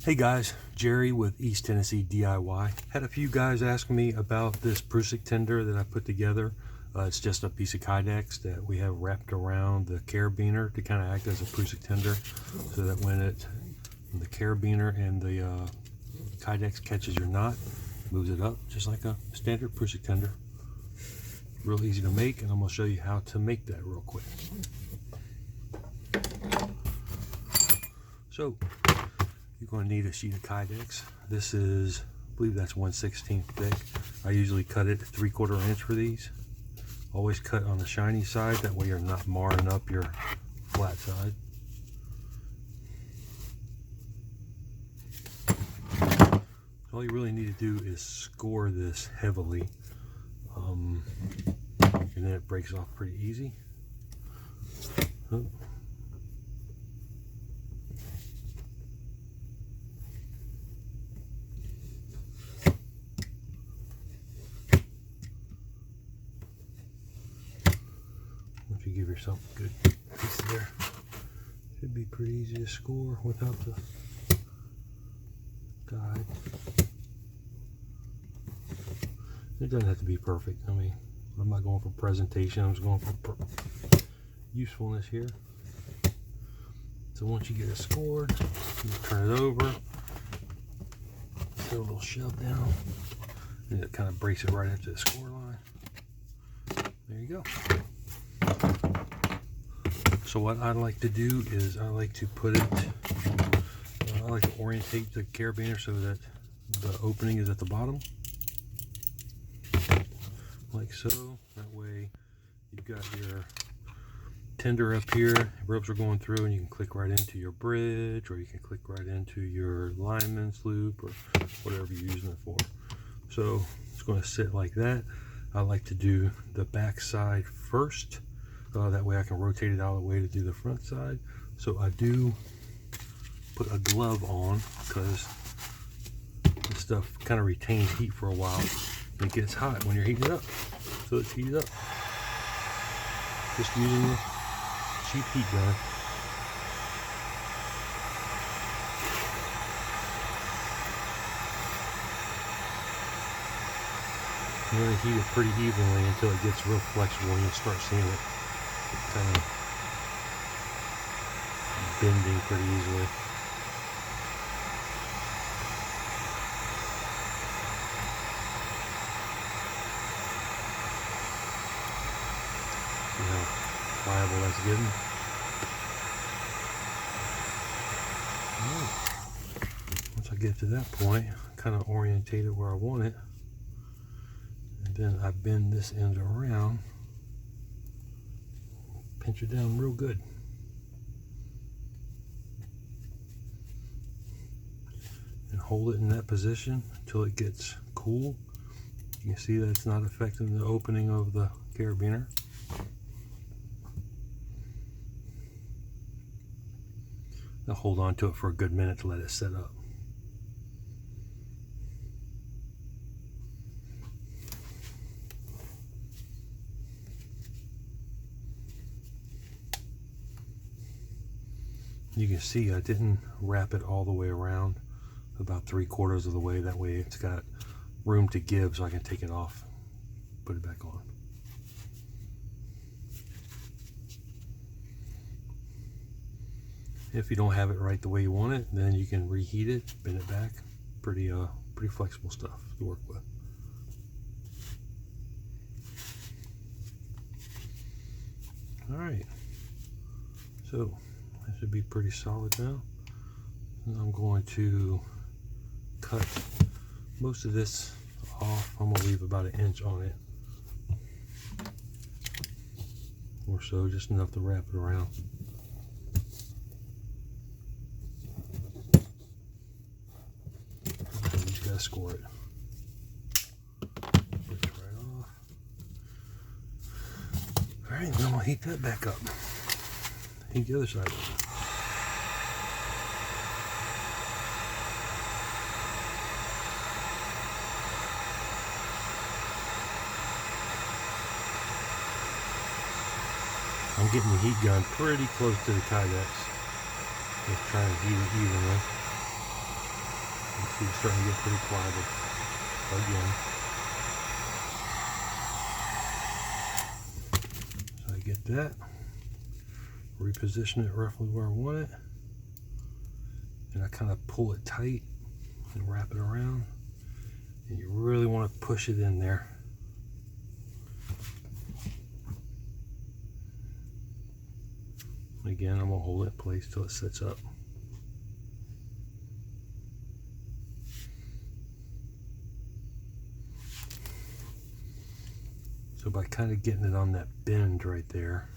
Hey guys, Jerry with East Tennessee DIY. Had a few guys ask me about this Prusik tender that I put together. It's just a piece of Kydex that we have wrapped around the Carabiner to kind of act as a Prusik tender, so that when the Carabiner and the Kydex catches your knot, moves it up just like a standard Prusik tender. Real easy to make, and I'm going to show you how to make that real quick. So you're going to need a sheet of Kydex. This is, I believe that's 1/16 thick. I usually cut it 3/4 inch for these. Always cut on the shiny side, that way you're not marring up your flat side. So all you really need to do is score this heavily, and then it breaks off pretty easy. Oh. Once you give yourself a good piece there, should be pretty easy to score without the guide. It doesn't have to be perfect. I mean, I'm not going for presentation, I'm just going for usefulness here. So once you get it scored, you turn it over, put a little shove down, and it kind of breaks it right into the score line. There you go. So what I like to do is I like to put it, I like to orientate the carabiner so that the opening is at the bottom, like so. That way you've got your tender up here, ropes are going through, and you can click right into your bridge, or you can click right into your linemans loop, or whatever you're using it for. So it's going to sit like that. I like to do the back side first. That way I can rotate it out of the way to do the front side. So I do put a glove on, because this stuff kind of retains heat for a while. It gets hot when you're heating it up. So it's heated up. Just using a cheap heat gun. You're going to heat it pretty evenly until it gets real flexible, and you'll start seeing it kind of bending pretty easily. See how pliable that's getting? Once I get to that point, kind of orientate it where I want it, and then I bend this end around, pinch it down real good. And hold it in that position until it gets cool. You can see that it's not affecting the opening of the carabiner. Now hold on to it for a good minute to let it set up. You can see I didn't wrap it all the way around, about 3/4 of the way. That way it's got room to give, so I can take it off, put it back on. If you don't have it right the way you want it, then you can reheat it, bend it back. Pretty flexible stuff to work with. All right, so that should be pretty solid now. And I'm going to cut most of this off. I'm going to leave about 1 inch on it, or so, just enough to wrap it around. You just gotta score it. Get it right off. All right, then we'll heat that back up. Heat the other side of it. I'm getting the heat gun pretty close to the Kydex. Just trying to heat it evenly. see it's starting to get pretty quiet again. So I get that, reposition it roughly where I want it, and I kind of pull it tight and wrap it around, and you really want to push it in there. Again, I'm going to hold it in place till it sits up. So by kind of getting it on that bend right there,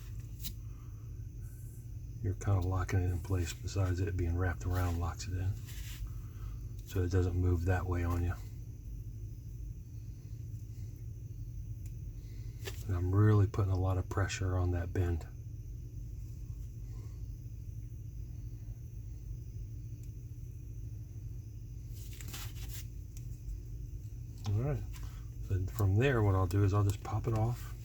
you're kind of locking it in place, besides it being wrapped around locks it in. So it doesn't move that way on you. And I'm really putting a lot of pressure on that bend. Alright, so from there what I'll do is I'll just pop it off.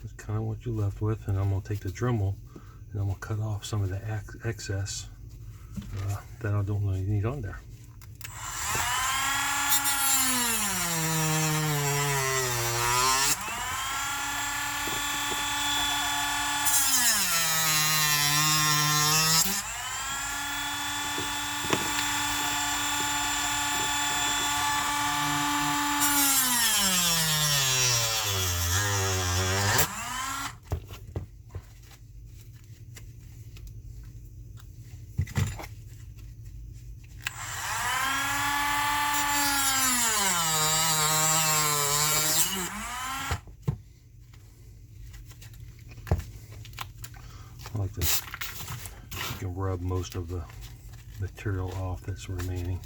That's kind of what you're left with, and I'm going to take the Dremel and I'm going to cut off some of the excess that I don't really need on there. I like this. You can rub most of the material off that's remaining.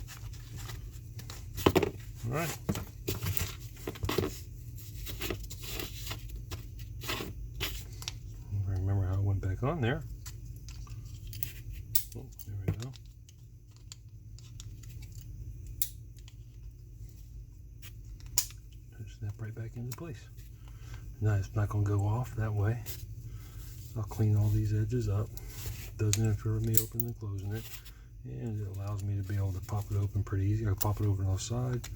Alright. Remember how it went back on there. Oh, there we go. Just snap right back into place. Now it's not going to go off that way. I'll clean all these edges up. Doesn't interfere with me opening and closing it, and it allows me to be able to pop it open pretty easy. I can pop it over on the side.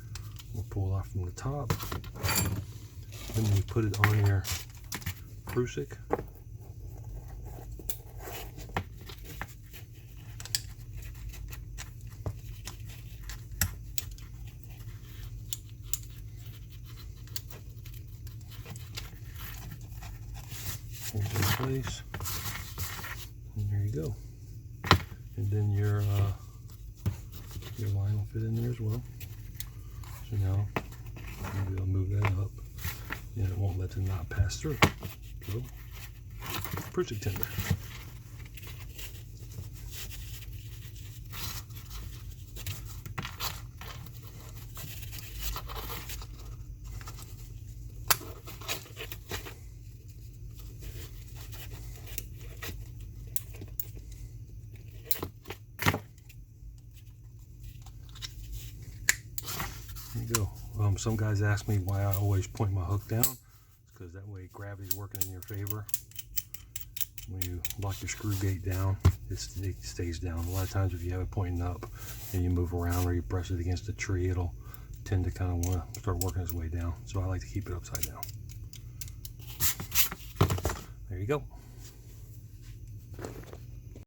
We'll pull it off from the top. Then you put it on your Prusik. Hold it in place, and there you go. And then your line will fit in there as well. So now you'll be able to move that up, and it won't let the knot pass through. So, Prusik tender. There you go. Some guys ask me why I always point my hook down. It's because that way gravity's working in your favor. When you lock your screw gate down, it stays down. A lot of times if you have it pointing up and you move around or you press it against a tree, it'll tend to kind of want to start working its way down. So I like to keep it upside down. There you go.